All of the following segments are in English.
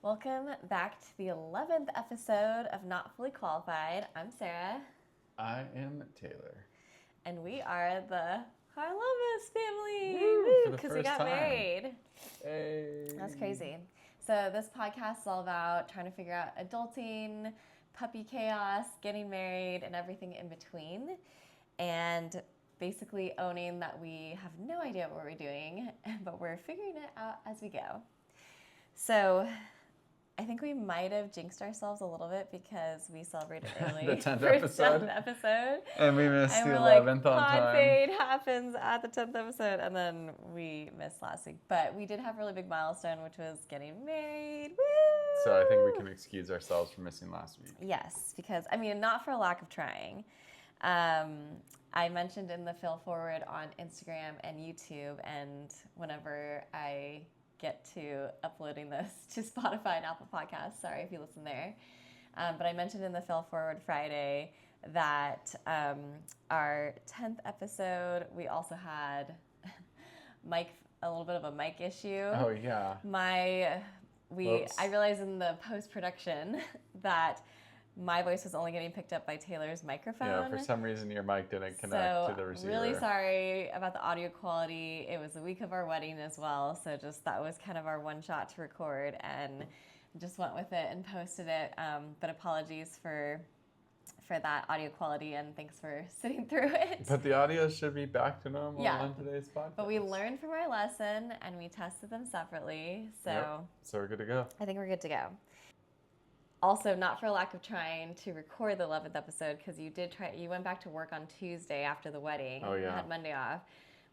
Welcome back to the 11th episode of Not Fully Qualified. I'm Sarah. I am Taylor. And we are the Harlamas family. For the because we first got time. married. Hey. That's crazy. So this podcast is all about trying to figure out adulting, puppy chaos, getting married, and everything in between. And basically owning that we have no idea what we're doing, but we're figuring it out as we go. So I think we might have jinxed ourselves a little bit because we celebrated early. The 10th for episode. 10th episode. And we missed And the we're 11th like, on pod time. fade happens at the 10th episode. And then we missed last week. But we did have a really big milestone, which was getting married. Woo! So I think we can excuse ourselves for missing last week. Yes, because, I mean, not for a lack of trying. I mentioned in the Fill Forward on Instagram and YouTube, and whenever I get to uploading this to Spotify and Apple Podcasts, sorry if you listen there, but I mentioned in the Fill Forward Friday that our 10th episode, we also had a little bit of a mic issue. Oh, yeah. I realized in the post-production that my voice was only getting picked up by Taylor's microphone. Yeah, for some reason your mic didn't connect to the receiver. Really sorry about the audio quality. It was the week of our wedding as well, so just that was kind of our one shot to record, and just went with it and posted it. But apologies for that audio quality, and thanks for sitting through it. But the audio should be back to normal on today's podcast. But we learned from our lesson, and we tested them separately, so Yep. So we're good to go. I think we're good to go. Also, not for a lack of trying to record the 11th episode, because you went back to work on Tuesday after the wedding. Oh, yeah. You had Monday off,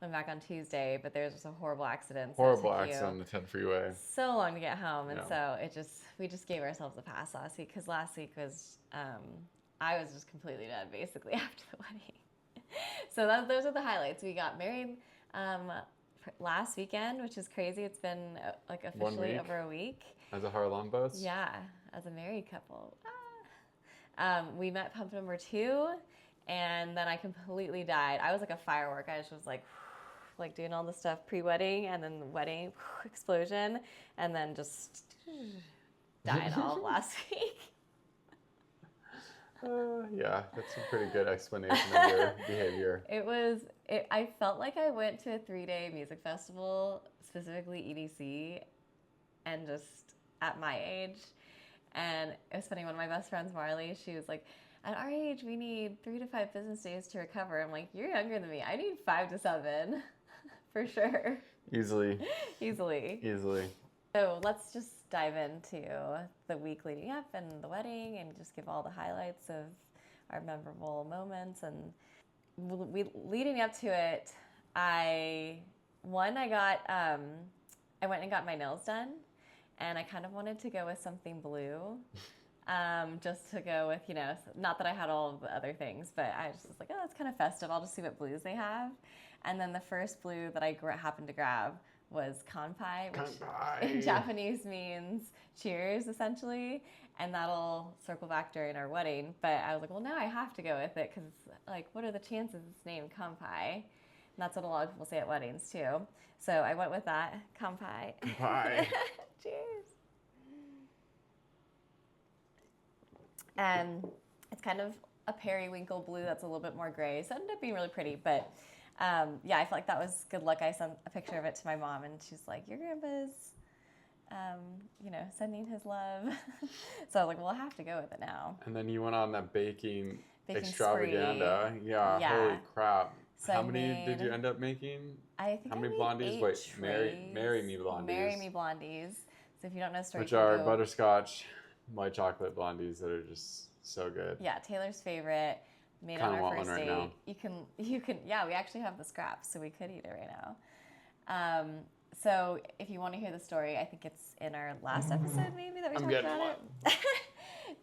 went back on Tuesday, but there was just a horrible accident. Horrible accident on the 10 freeway. So long to get home, and Yeah. so we just gave ourselves a pass last week, because last week was, I was just completely dead, basically, after the wedding. So those are the highlights. We got married last weekend, which is crazy. It's been officially over a week. As a Harlambos? Yeah, as a married couple. We met pump number 2, and then I completely died. I was like a firework. I just was like doing all the stuff pre-wedding, and then the wedding explosion, and then just died all of last week. Yeah, that's a pretty good explanation of your behavior. I felt like I went to a 3-day music festival, specifically EDC, and just at my age. And it was funny, one of my best friends, Marley, she was like, at our age, we need 3 to 5 business days to recover. I'm like, you're younger than me. I need 5 to 7, for sure. Easily. So let's just dive into the week leading up and the wedding, and just give all the highlights of our memorable moments. And leading up to it, I went and got my nails done. And I kind of wanted to go with something blue, just to go with, not that I had all of the other things, but I just was like, oh, that's kind of festive. I'll just see what blues they have. And then the first blue that I happened to grab was kanpai, which in Japanese means cheers, essentially. And that'll circle back during our wedding. But I was like, well, now I have to go with it, because, what are the chances it's named kanpai? And that's what a lot of people say at weddings, too. So I went with that, kanpai. Kanpai. Cheers. And it's kind of a periwinkle blue that's a little bit more gray. So it ended up being really pretty. But I felt like that was good luck. I sent a picture of it to my mom, and she's like, your grandpa's, sending his love. So I was like, well, I have to go with it now. And then you went on that baking extravaganza. Spree. Yeah, holy crap. So how many did you end up making? I think how many I made blondies? 8 Wait, trays. marry me blondies. Marry me blondies. So if you don't know the story, which are butterscotch, white chocolate blondies that are just so good. Yeah, Taylor's favorite. Made Kinda on our want first one right date. now. You can. Yeah, we actually have the scraps, so we could eat it right now. So if you want to hear the story, I think it's in our last episode, maybe, that we talked about it.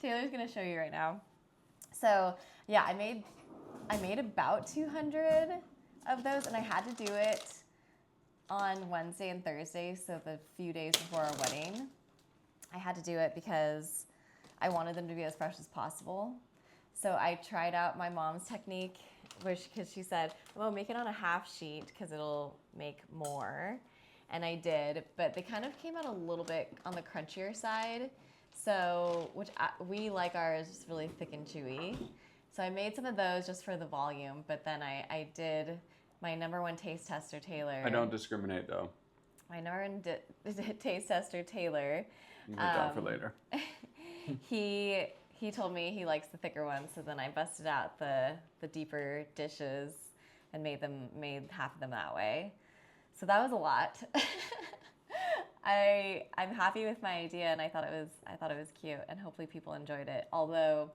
Taylor's gonna show you right now. So yeah, I made about 200 of those, and I had to do it on Wednesday and Thursday, so the few days before our wedding. I had to do it because I wanted them to be as fresh as possible. So I tried out my mom's technique, because she said, well, make it on a half sheet because it'll make more. and I did, but they kind of came out a little bit on the crunchier side. So, we like ours really thick and chewy. So I made some of those just for the volume, but then I did my number one taste tester, Taylor. I don't discriminate though. My number one taste tester, Taylor. Put down for later. He told me he likes the thicker ones, so then I busted out the deeper dishes and made half of them that way. So that was a lot. I'm happy with my idea, and I thought it was cute, and hopefully people enjoyed it. Although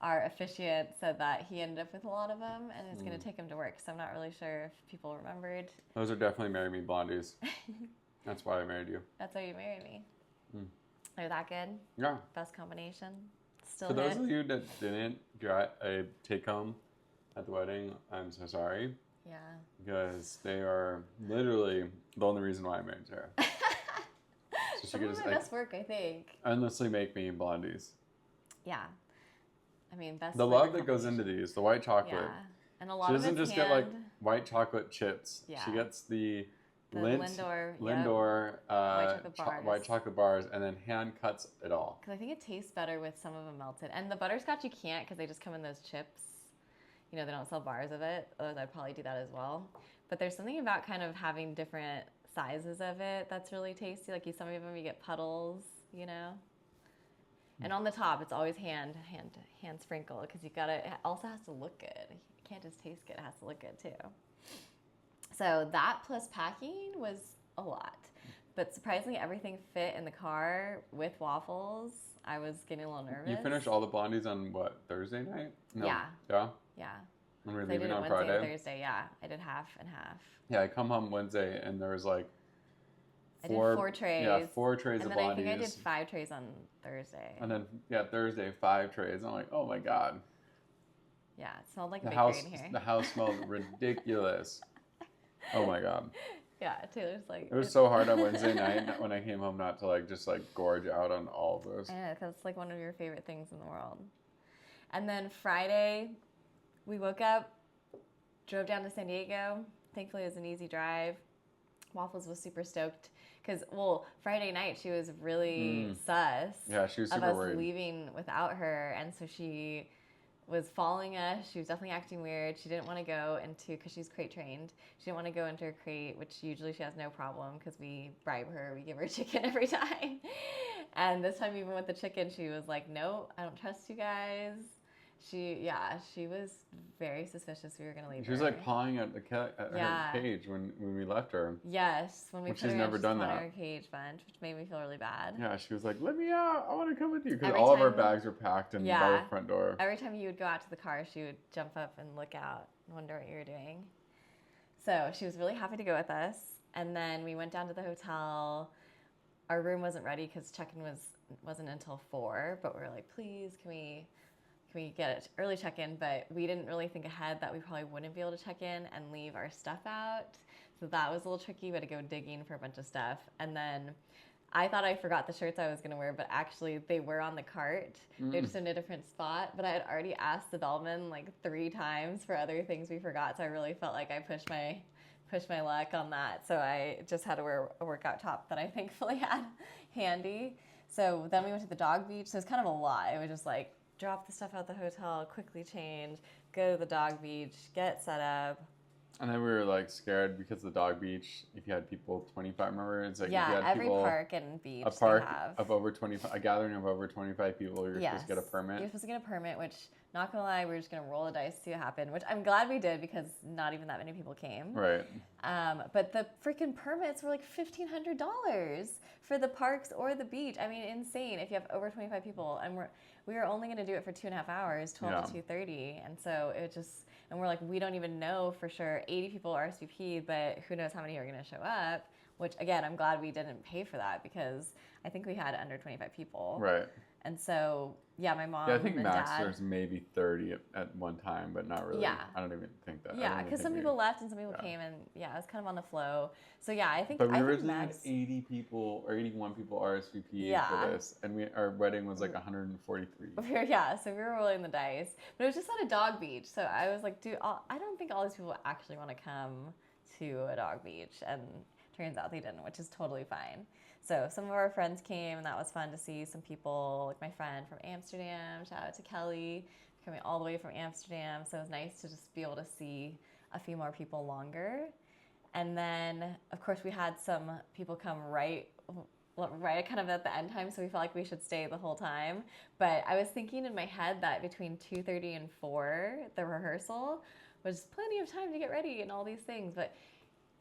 our officiant said that he ended up with a lot of them, and it's going to take him to work, so I'm not really sure if people remembered. Those are definitely Marry Me blondies. That's why I married you. That's why you married me. They're that good? Yeah. Best combination? Still For good? those of you that didn't get a take home at the wedding, I'm so sorry. Yeah. Because they are literally the only reason why I married Sarah. So Some of my best work, I think. Endlessly make me blondies. Yeah. I mean, best. The love that goes into these, the white chocolate. Yeah. And a lot she of doesn't just get like white chocolate chips. Yeah. She gets the Lindor, white chocolate bars, and then hand cuts it all. Because I think it tastes better with some of them melted. And the butterscotch you can't because they just come in those chips. You know, they don't sell bars of it. Otherwise, I'd probably do that as well. But there's something about kind of having different sizes of it that's really tasty. Like some of them you get puddles, you know. And on the top, it's always hand sprinkle because it also has to look good. You can't just taste good; it has to look good too. So that plus packing was a lot, but surprisingly, everything fit in the car with Waffles. I was getting a little nervous. You finished all the blondies on what, Thursday night? No. Yeah. Yeah. Yeah. When we were So leaving on Wednesday Friday. and Thursday, yeah. I did half and half. Yeah, I come home Wednesday and there was like I did 4 trays. Yeah, 4 trays of blondies. And then I think I did 5 trays on Thursday. And then, Thursday, 5 trays. I'm like, oh my God. Yeah, it smelled like a bakery in here. The house smelled ridiculous. Oh my God. Yeah, Taylor's like... It was so hard on Wednesday night when I came home not to just gorge out on all of those. I know, because it's like one of your favorite things in the world. And then Friday, we woke up, drove down to San Diego. Thankfully, it was an easy drive. Waffles was super stoked because, Friday night she was really sus. Yeah, she was super of us worried. leaving without her, and so she was following us. She was definitely acting weird. She didn't want to go because she's crate trained. She didn't want to go into her crate, which usually she has no problem because we bribe her. We give her chicken every time. And this time, even with the chicken, she was like, "No, I don't trust you guys." She was very suspicious we were going to leave her. She was pawing at her cage when we left her. Yes, when we put she's her never in, done she's that. in her cage bunch, which made me feel really bad. Yeah, she was like, "Let me out! I want to come with you," because Every all of our time- bags were packed and by the front door. Every time you would go out to the car, she would jump up and look out and wonder what you were doing. So she was really happy to go with us. And then we went down to the hotel. Our room wasn't ready because check-in wasn't until 4, but we were like, please, can we get an early check-in? But we didn't really think ahead that we probably wouldn't be able to check in and leave our stuff out. So that was a little tricky. We had to go digging for a bunch of stuff. And then I thought I forgot the shirts I was going to wear, but actually they were on the cart. They're just in a different spot. But I had already asked the bellman 3 times for other things we forgot. So I really felt like I pushed my luck on that. So I just had to wear a workout top that I thankfully had handy. So then we went to the dog beach. So it's kind of a lot. It was just drop the stuff out the hotel, quickly change, go to the dog beach, get set up. And then we were scared because the dog beach, if you had people 25, remember? It's if you had every people, park and beach a park they have. of over 25, a gathering of over 25 people, you're supposed to get a permit. You're supposed to get a permit, which, not gonna lie, we were just gonna roll the dice, see what happened, which I'm glad we did because not even that many people came. Right. But the freaking permits were $1,500 for the parks or the beach. I mean, insane if you have over 25 people. And we were only gonna do it for 2.5 hours, 12 to 2:30. And so it just, and we're we don't even know for sure. 80 people RSVP, but who knows how many are gonna show up, which again, I'm glad we didn't pay for that because I think we had under 25 people. Right. And so, my mom I think and max dad, there's maybe 30 at one time, but not really. Yeah. I don't even think that. Yeah, because some people left and some people came, and it was kind of on the flow. So I think. But we I originally think had max, 80 people or 81 people RSVP for this, and our wedding was 143. So we were rolling the dice, but it was just at a dog beach. So I was like, dude, I don't think all these people actually want to come to a dog beach and turns out they didn't, which is totally fine. So some of our friends came, and that was fun to see some people, like my friend from Amsterdam. Shout out to Kelly, coming all the way from Amsterdam. So it was nice to just be able to see a few more people longer. And then, of course, we had some people come right kind of at the end time, so we felt like we should stay the whole time. But I was thinking in my head that between 2:30 and 4, the rehearsal was plenty of time to get ready and all these things. But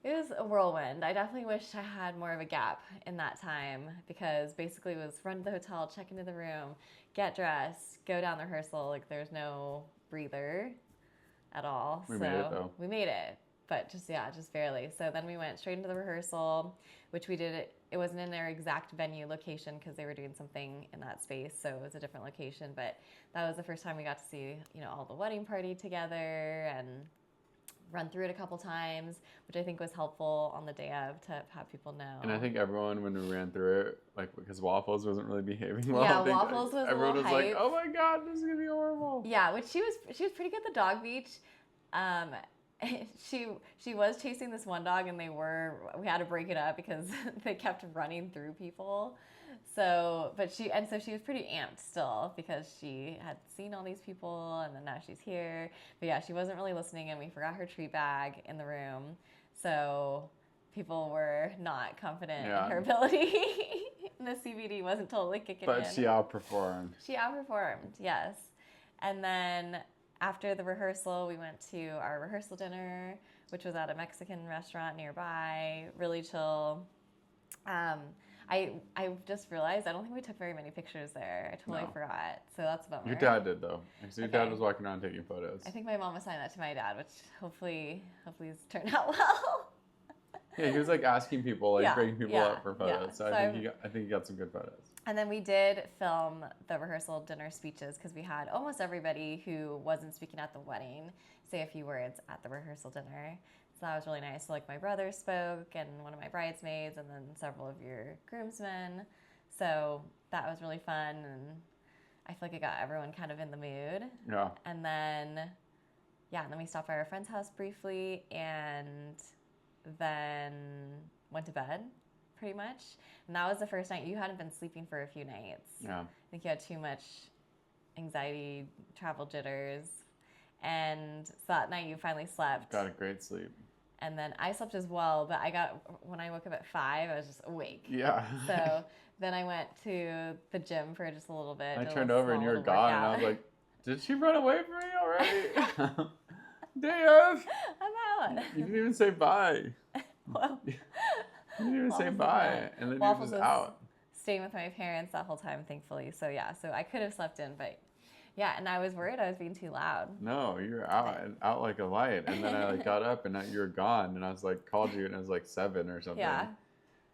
it was a whirlwind. I definitely wish I had more of a gap in that time, because basically it was run to the hotel, check into the room, get dressed, go down the rehearsal. Like, there's no breather at all. We made it, though. We made it, but just barely. So then we went straight into the rehearsal, which we did. It wasn't in their exact venue location because they were doing something in that space, so it was a different location. But that was the first time we got to see, all the wedding party together and run through it a couple times, which I think was helpful on the day of to have people know. And I think everyone, when we ran through it, like, because Waffles wasn't really behaving well. Yeah, Waffles was everyone a little was hype. like, "Oh my God, this is gonna be horrible." Yeah, which she was pretty good at the dog beach. She was chasing this one dog, and we had to break it up because they kept running through people. So she was pretty amped still because she had seen all these people, and then now she's here. But yeah, she wasn't really listening, and we forgot her treat bag in the room. So people were not confident in her ability. The CBD wasn't totally kicking in. But she outperformed. She outperformed, yes. And then after the rehearsal, we went to our rehearsal dinner, which was at a Mexican restaurant nearby, really chill. I just realized I don't think we took very many pictures there. I totally forgot. So that's a bummer. Your dad did, though. So your dad was walking around taking photos. I think my mom assigned that to my dad, which hopefully has turned out well. Yeah, he was like asking people, bringing people up for photos. So I think he got some good photos. And then we did film the rehearsal dinner speeches because we had almost everybody who wasn't speaking at the wedding say a few words at the rehearsal dinner. So that was really nice. So like my brother spoke, and one of my bridesmaids, and then several of your groomsmen. So that was really fun, and I feel like it got everyone kind of in the mood. Yeah. And then we stopped by our friend's house briefly, and then went to bed pretty much. And that was the first night. You hadn't been sleeping for a few nights. Yeah. I think you had too much anxiety, travel jitters. And so that night you finally slept. Got a great sleep. And then I slept as well, but when I woke up at 5, I was just awake. Yeah. So then I went to the gym for just a little bit. I turned over and you were gone, and I was like, did she run away from me already? Dave! I'm out. You didn't even say bye. Well, you didn't even say bye, and then Waffles you were just out. Staying with my parents that whole time, thankfully. So I could have slept in, but and I was worried I was being too loud. No, you were out like a light, and then I got up and you were gone, and I was like, called you, and it was like 7 or something. Yeah.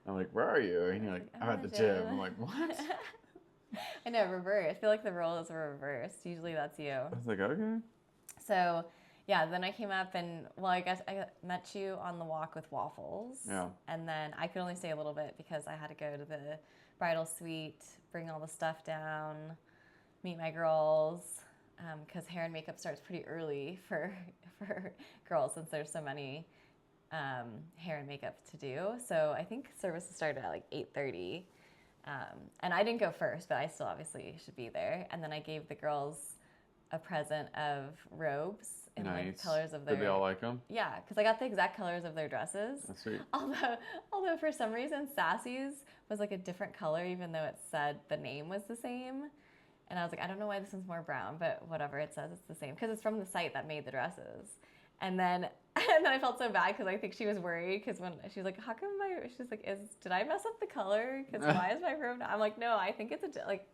I'm like, where are you? And you're like, I'm at the gym. I'm like, what? I know, reverse. I feel like the roles are reversed. Usually that's you. I was like, okay. So then I came up, and I guess I met you on the walk with Waffles. Yeah. And then I could only stay a little bit because I had to go to the bridal suite, bring all the stuff down, meet my girls, because hair and makeup starts pretty early for girls since there's so many hair and makeup to do. So I think services started at like 8:30, and I didn't go first, but I still obviously should be there. And then I gave the girls a present of robes in like colors of their. Did they all like them? Yeah, because I got the exact colors of their dresses. That's sweet. Although for some reason Sassy's was like a different color, even though it said the name was the same. And I was like, I don't know why this one's more brown, but whatever, it says it's the same. Because it's from the site that made the dresses. And then I felt so bad because I think she was worried because when she was like, how come she's like, did I mess up the color? Because why is my robe not? I'm like, no, I think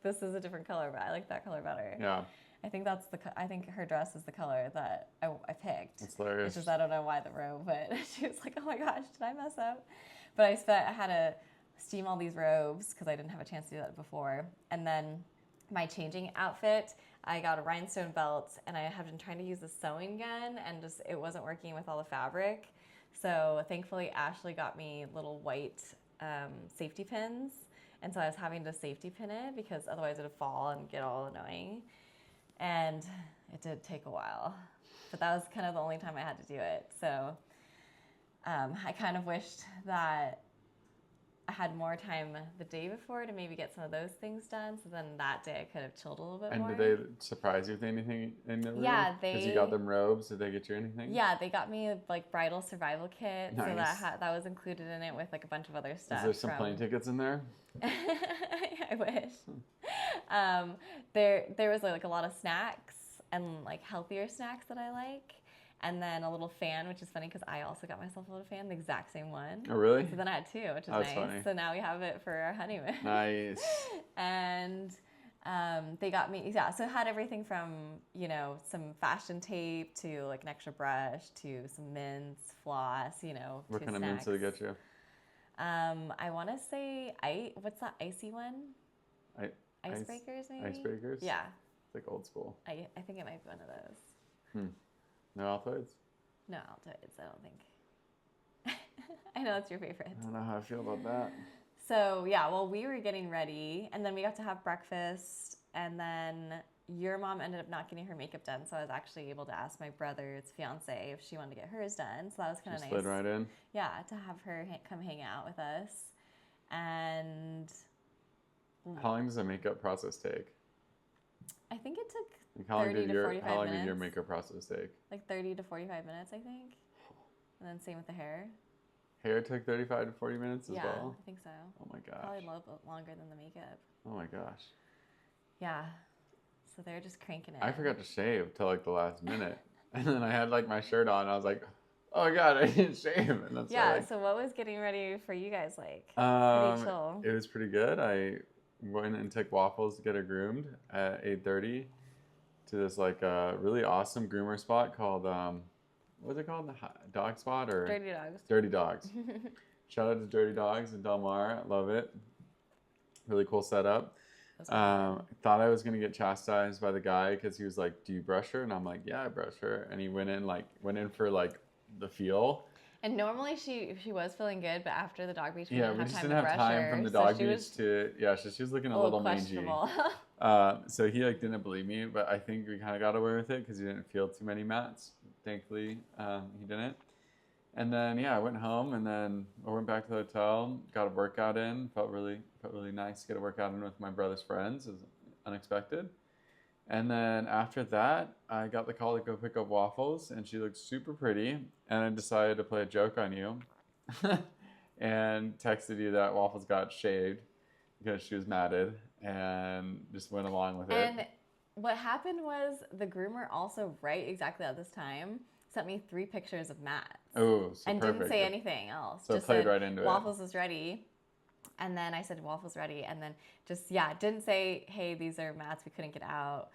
this is a different color, but I like that color better. Yeah. I think her dress is the color that I picked. That's hilarious. It's just, I don't know why the robe, but she was like, oh my gosh, did I mess up? But I had to steam all these robes because I didn't have a chance to do that before. And then my changing outfit, I got a rhinestone belt, and I have been trying to use the sewing gun, and just it wasn't working with all the fabric. So thankfully, Ashley got me little white safety pins, and so I was having to safety pin it because otherwise it would fall and get all annoying. And it did take a while, but that was kind of the only time I had to do it. So I kind of wished that I had more time the day before to maybe get some of those things done. So then that day I could have chilled a little bit more. And did they surprise you with anything in the room? Yeah, because you got them robes. Did they get you anything? Yeah, they got me a like bridal survival kit. Nice. So that was included in it with like a bunch of other stuff. Is there some plane tickets in there? I wish. There was like a lot of snacks and like healthier snacks that I like. And then a little fan, which is funny because I also got myself a little fan, the exact same one. Oh, really? So then I had two, which is That's nice. Funny. So now we have it for our honeymoon. Nice. And they got me, yeah, so it had everything from, you know, some fashion tape to like an extra brush to some mints, floss, you know, What kind of mints did they get you? I want to say, what's that icy one? Icebreakers, maybe? Icebreakers? Yeah. It's like old school. I think it might be one of those. No Altoids? No Altoids, I don't think. I know it's your favorite. I don't know how I feel about that. So, yeah, well, we were getting ready, and then we got to have breakfast, and then your mom ended up not getting her makeup done, so I was actually able to ask my brother's fiance if she wanted to get hers done, so that was kind of nice. Slid right in? Yeah, to have her come hang out with us. And how long does the makeup process take? I think it took how 30 to 45 minutes. How long did your makeup process take? Like 30 to 45 minutes, I think. And then same with the hair. Hair took 35 to 40 minutes as well? Yeah, I think so. Oh my gosh. Probably a little bit longer than the makeup. Oh my gosh. Yeah. So they're just cranking it. I forgot to shave till like the last minute. And then I had like my shirt on. And I was like, oh my God, I didn't shave. And that's so what was getting ready for you guys like? Pretty chill. It was pretty good. I went and took Waffles to get her groomed at 8:30 to this like really awesome groomer spot called what's it called? The dog spot or Dirty Dogs. Dirty Dogs. Shout out to Dirty Dogs in Del Mar. Love it. Really cool setup. Thought I was gonna get chastised by the guy because he was like, "Do you brush her?" And I'm like, "Yeah, I brush her." And he went in for like the feel. And normally she was feeling good, but after the dog beach, we just didn't have time from the dog beach to she was looking a little mangy. So he like didn't believe me, but I think we kind of got away with it because he didn't feel too many mats. Thankfully, he didn't. And then I went home and then I went back to the hotel, got a workout in. Felt really nice to get a workout in with my brother's friends. It was unexpected. And then after that, I got the call to go pick up Waffles, and she looked super pretty. And I decided to play a joke on you and texted you that Waffles got shaved because she was matted and just went along with it. And what happened was the groomer also right exactly at this time sent me 3 pictures of mats. Oh, so and perfect. Didn't say anything else. So just played said, right into Waffles is ready. And then I said, Waffles ready. And then didn't say, hey, these are mats we couldn't get out.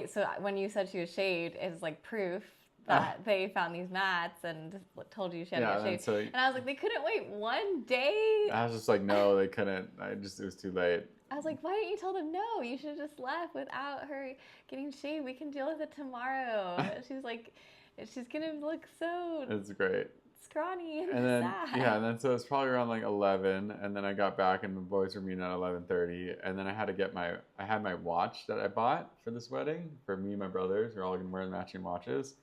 So when you said she was shaved, it's like proof that they found these mats and told you she had to get shaved. And I was like, they couldn't wait one day? I was just like, no, they couldn't. It was too late. I was like, why didn't you tell them no? You should have just left without her getting shaved. We can deal with it tomorrow. She's like, she's going to look so... It's great. Scrawny and then sad. And then so it's probably around like 11, and then I got back and the boys were meeting at 11:30, and then I had my watch that I bought for this wedding for me and my brothers. We're all gonna wear matching watches,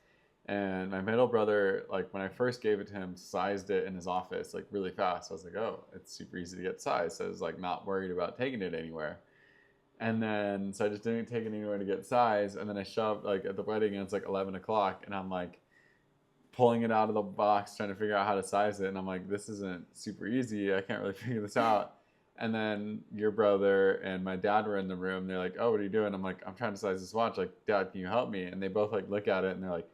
and my middle brother, like when I first gave it to him, sized it in his office like really fast. I was like, oh, it's super easy to get sized, so I was like not worried about taking it anywhere. And then so I just didn't take it anywhere to get sized, and then I shoved like at the wedding, and it's like 11 o'clock, and I'm like pulling it out of the box, trying to figure out how to size it. And I'm like, this isn't super easy. I can't really figure this out. And then your brother and my dad were in the room. They're like, oh, what are you doing? I'm like, I'm trying to size this watch. Like, Dad, can you help me? And they both like look at it and they're like,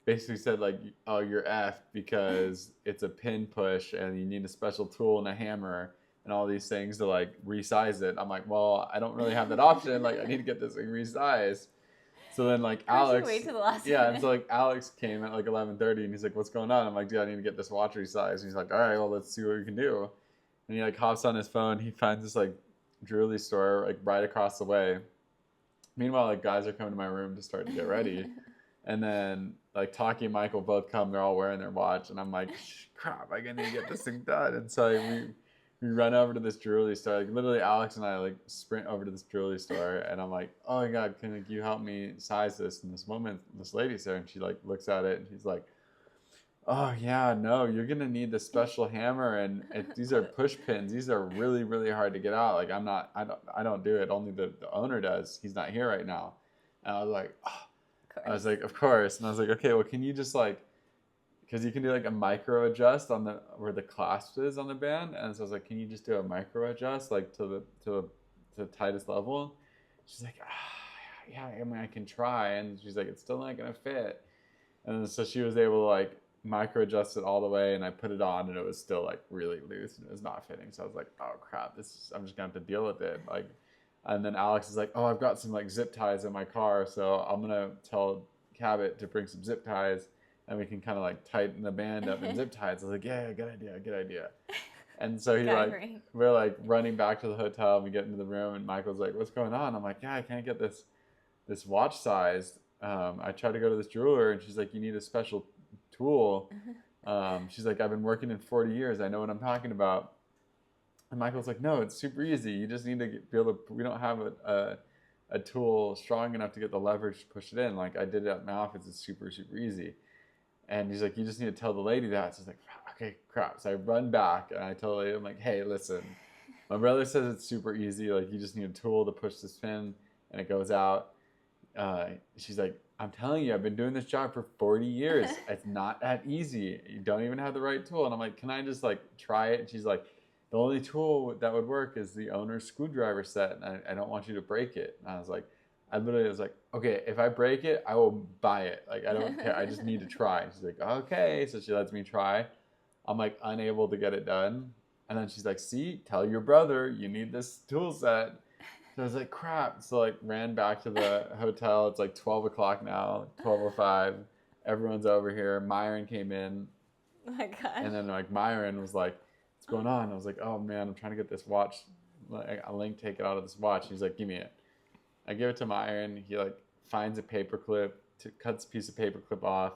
basically said like, oh, you're effed because it's a pin push and you need a special tool and a hammer and all these things to like resize it. I'm like, well, I don't really have that option. Like, I need to get this thing resized. So then like Alex, wait till the last minute. And so like Alex came at like 11:30 and he's like, what's going on? I'm like, dude, I need to get this watch resized. And he's like, all right, well, let's see what we can do. And he like hops on his phone. He finds this like jewelry store like right across the way. Meanwhile, like guys are coming to my room to start to get ready. And then like Taki and Michael both come. They're all wearing their watch. And I'm like, crap, I need to get this thing done. And so we run over to this jewelry store. Like literally Alex and I like sprint over to this jewelry store and I'm like, oh my God, can you help me size this? And this lady there and she like looks at it and she's like, oh yeah, no, you're gonna need the special hammer, and these are push pins. These are really, really hard to get out. Like I don't do it. Only the owner does. He's not here right now. And I was like, oh. Of I was course. like, of course. And I was like, okay, well, can you just like, because you can do like a micro adjust on the where the clasp is on the band, and so I was like, can you just do a micro adjust like to the tightest level? She's like, yeah, I mean, I can try, and she's like, it's still not gonna fit. And so she was able to like micro adjust it all the way, and I put it on, and it was still like really loose, and it was not fitting. So I was like, oh crap, I'm just gonna have to deal with it. Like, and then Alex is like, oh, I've got some like zip ties in my car, so I'm gonna tell Cabot to bring some zip ties, and we can kind of like tighten the band up and zip ties. I was like, yeah, good idea, good idea. And so we're like running back to the hotel, and we get into the room, and Michael's like, what's going on? I'm like, yeah, I can't get this watch sized. I tried to go to this jeweler, and she's like, you need a special tool. She's like, I've been working in 40 years. I know what I'm talking about. And Michael's like, no, it's super easy. You just need to be able to, we don't have a tool strong enough to get the leverage to push it in. Like I did it at my office. It's super, super easy. And he's like, you just need to tell the lady that. So I was like, okay, crap. So I run back, and I tell the lady, I'm like, hey, listen, my brother says it's super easy. Like you just need a tool to push this pin, and it goes out. She's like, I'm telling you, I've been doing this job for 40 years. It's not that easy. You don't even have the right tool. And I'm like, can I just like try it? And she's like, the only tool that would work is the owner's screwdriver set, and I don't want you to break it. And I was like, okay, if I break it, I will buy it. Like, I don't care. I just need to try. She's like, okay. So she lets me try. I'm like unable to get it done. And then she's like, see, tell your brother you need this tool set. So I was like, crap. So like ran back to the hotel. It's like 12 o'clock now, 12:05. Everyone's over here. Myron came in. Oh my gosh. And then like Myron was like, what's going on? I was like, oh man, I'm trying to get this watch. A link, take it out of this watch. He's like, give me it. I give it to Myron. He like finds a paper clip, cuts a piece of paper clip off,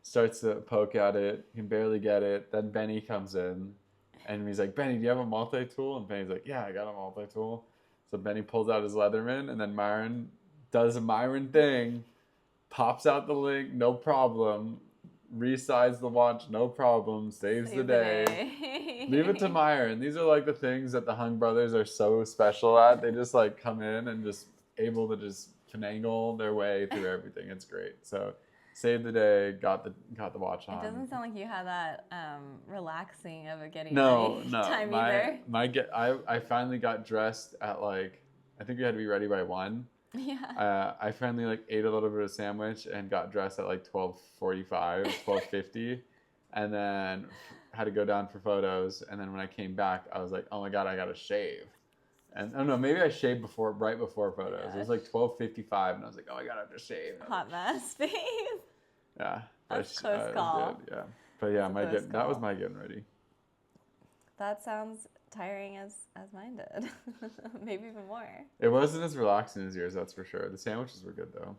starts to poke at it. He can barely get it. Then Benny comes in, and he's like, Benny, do you have a multi-tool? And Benny's like, yeah, I got a multi-tool. So Benny pulls out his Leatherman, and then Myron does a Myron thing, pops out the link, no problem, resizes the watch, no problem, saves the day. Leave it to Myron. These are like the things that the Hung brothers are so special at. They just like come in and just able to just finagle their way through everything. It's great. So saved the day, got the watch on. It doesn't sound like you had that relaxing of a getting no, ready time either. I finally got dressed at like, I think we had to be ready by 1. Yeah. I finally like ate a little bit of sandwich and got dressed at like 12:45, 12:50, and then had to go down for photos. And then when I came back, I was like, oh my god, I gotta shave. And I don't know, maybe I shaved right before photos. It was like 12:55, and I was like, oh my god, I have to shave. Hot mess, babe. Yeah, that's close call. Good, yeah, but yeah, that was my getting ready. That sounds tiring as mine did. Maybe even more. It wasn't as relaxing as yours, that's for sure. The sandwiches were good though.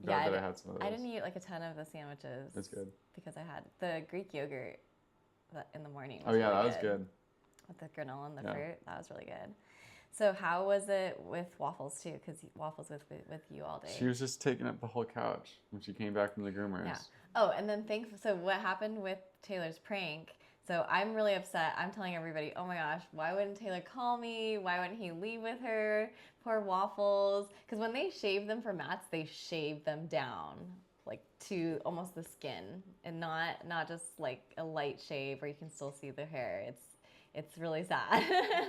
I had some of those. I didn't eat like a ton of the sandwiches. That's good. Because I had the Greek yogurt in the morning. Was that was good. With the granola and the fruit, that was really good. So how was it with Waffles too? Because Waffles with you all day. She was just taking up the whole couch when she came back from the groomers. Yeah. Oh, and then so what happened with Taylor's prank? So I'm really upset. I'm telling everybody, oh my gosh, why wouldn't Taylor call me? Why wouldn't he leave with her? Poor Waffles. Because when they shave them for mats, they shave them down like to almost the skin, and not just like a light shave where you can still see the hair. It's really sad.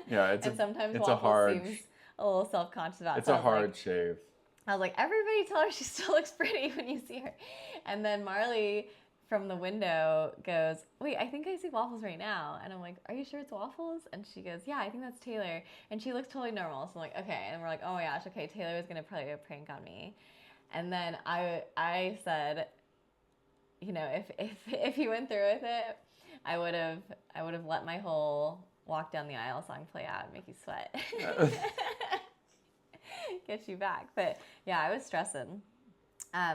Yeah, sometimes Waffles seems a little self-conscious about it. It's a hard shave. I was like, everybody tell her she still looks pretty when you see her. And then Marley from the window goes, wait, I think I see Waffles right now. And I'm like, are you sure it's Waffles? And she goes, yeah, I think that's Taylor. And she looks totally normal. So I'm like, okay. And we're like, oh my gosh, okay, Taylor was going to play a prank on me. And then I said, you know, if he went through with it, I would have let my whole walk down the aisle song play out and make you sweat. Get you back. But yeah, I was stressing.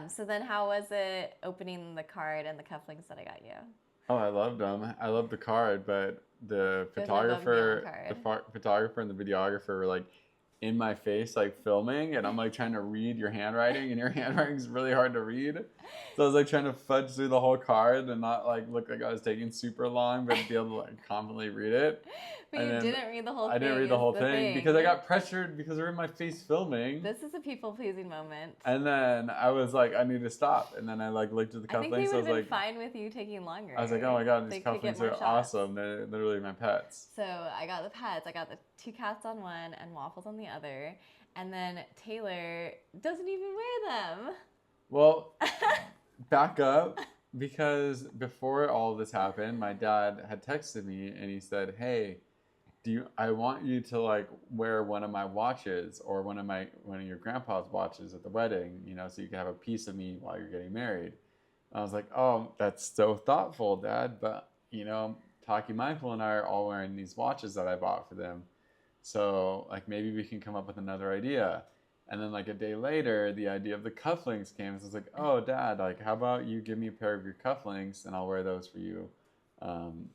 So then how was it opening the card and the cufflinks that I got you? Oh, I loved them. I loved the card, but the photographer and the videographer were like, in my face, like filming, and I'm like trying to read your handwriting, and your handwriting's really hard to read. So I was like trying to fudge through the whole card and not like look like I was taking super long, but be able to like confidently read it. But And you then didn't read the whole I thing. didn't read the whole thing thing because I got pressured because they're in my face filming. This is a people-pleasing moment. And then I was like, I need to stop. And then I like looked at the cufflinks. I think they would have been like, fine with you taking longer. I was like, oh my god, these cufflinks are awesome. They're literally my pets. So I got the pets. I got the 2 cats on one and Waffles on the other. And then Taylor doesn't even wear them. Well, back up, because before all of this happened, my dad had texted me and he said, hey, I want you to like wear one of my watches or one of your grandpa's watches at the wedding, you know, so you can have a piece of me while you're getting married. And I was like, oh, that's so thoughtful, Dad. But, you know, Taki Mindful and I are all wearing these watches that I bought for them. So like maybe we can come up with another idea. And then like a day later, the idea of the cufflinks came. So I was like, oh, Dad, like how about you give me a pair of your cufflinks and I'll wear those for you,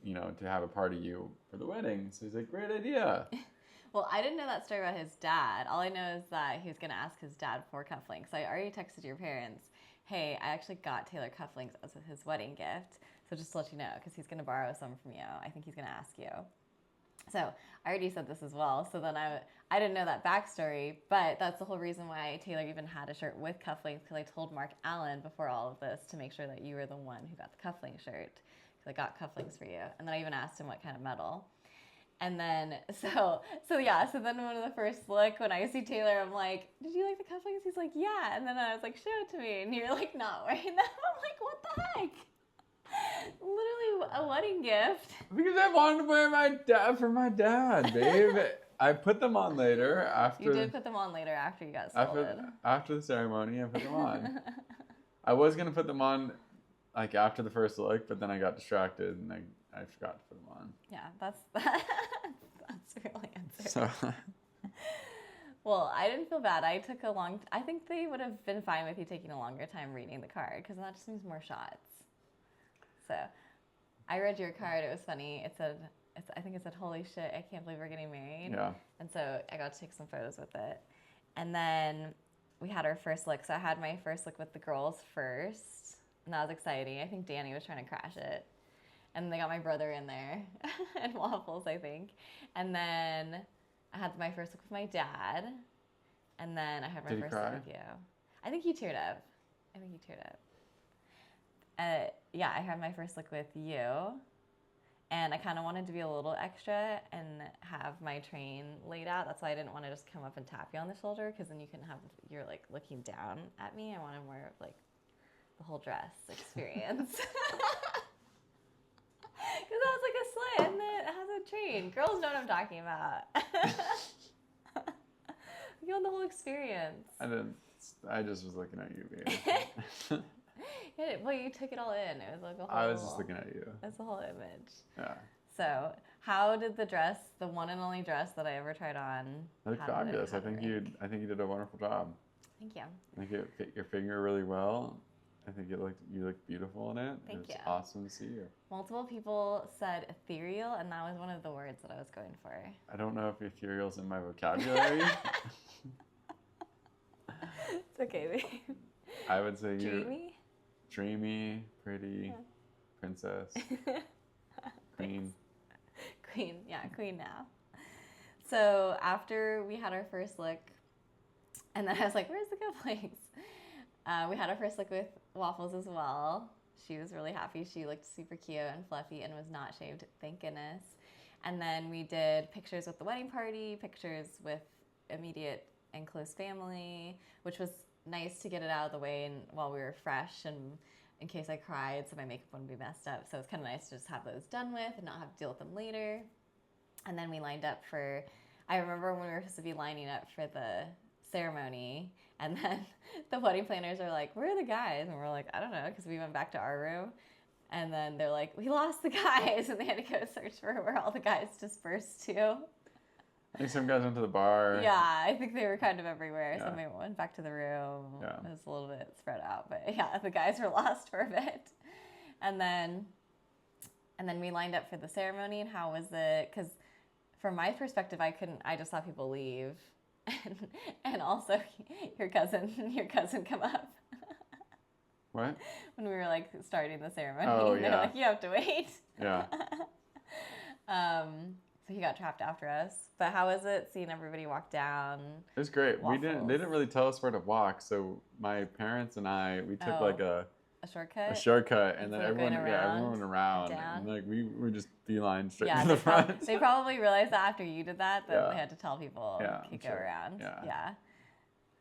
you know, to have a part of you for the wedding. So he's like, great idea. Well, I didn't know that story about his dad. All I know is that he was going to ask his dad for cufflinks. So I already texted your parents, hey, I actually got Taylor cufflinks as his wedding gift. So just to let you know, because he's going to borrow some from you. I think he's going to ask you. So I already said this as well. So then I didn't know that backstory, but that's the whole reason why Taylor even had a shirt with cufflinks, because I told Mark Allen before all of this to make sure that you were the one who got the cufflink shirt, because I got cufflinks for you. And then I even asked him what kind of metal. And then, so then one of the first look, when I see Taylor, I'm like, did you like the cufflinks? He's like, yeah. And then I was like, show it to me. And you're like, not wearing them. I'm like, what the heck? Literally a wedding gift. Because I wanted to wear for my dad, babe. I put them on later after. You did put them on later after you got scolded. After the ceremony, I put them on. I was going to put them on like after the first look, but then I got distracted and I forgot to put them on. Yeah, that's a real answer. So. Well, I didn't feel bad. I think they would have been fine with you taking a longer time reading the card, because that just means more shots. So I read your card. It was funny. I think it said, holy shit, I can't believe we're getting married. Yeah. And so I got to take some photos with it. And then we had our first look. So I had my first look with the girls first. And that was exciting. I think Danny was trying to crash it. And they got my brother in there. And Waffles, I think. And then I had my first look with my dad. And then I had my first look with you. I think he teared up. Yeah, I had my first look with you, and I kind of wanted to be a little extra and have my train laid out. That's why I didn't want to just come up and tap you on the shoulder, because then you're like looking down at me. I wanted more of like the whole dress experience. Because that was like a slit and it has a train. Girls know what I'm talking about. You want the whole experience. I didn't. I just was looking at you, babe. Well, you took it all in. It was like a whole. I was just looking at you. It's a whole image. Yeah. So, how did the dress, the one and only dress that I ever tried on? It looked fabulous. I think you did a wonderful job. Thank you. I think it fit your figure really well. I think you looked beautiful in it. Thank you. It's awesome to see you. Multiple people said ethereal, and that was one of the words that I was going for. I don't know if ethereal's in my vocabulary. It's okay, babe. I would say Dreamy, pretty, princess, queen. Queen now. So after we had our first look, and then I was like, where's the cufflinks? We had our first look with Waffles as well. She was really happy. She looked super cute and fluffy and was not shaved, thank goodness. And then we did pictures with the wedding party, pictures with immediate and close family, which was nice to get it out of the way and while we were fresh, and in case I cried so my makeup wouldn't be messed up. So it's kind of nice to just have those done with and not have to deal with them later. And then we lined up I remember when we were supposed to be lining up for the ceremony, and then the wedding planners are like, where are the guys? And we're like, I don't know, because we went back to our room. And then they're like, we lost the guys, and they had to go search for where all the guys dispersed to. I think some guys went to the bar. Yeah, I think they were kind of everywhere. Yeah. Somebody went back to the room. Yeah. It was a little bit spread out, but yeah, the guys were lost for a bit. And then we lined up for the ceremony. And how was it? Because from my perspective, I just saw people leave. and also your cousin come up. What? When we were like starting the ceremony. Oh, They're yeah. like, you have to wait. Yeah. So he got trapped after us. But how was it seeing everybody walk down? It was great. Waffles? They didn't really tell us where to walk, so my parents and we took like a shortcut. a shortcut, and then Instead of going everyone went around, down. and like we were just beeline straight Yeah, to the front. they probably realized that after you did that Yeah. they had to tell people to go around. Yeah.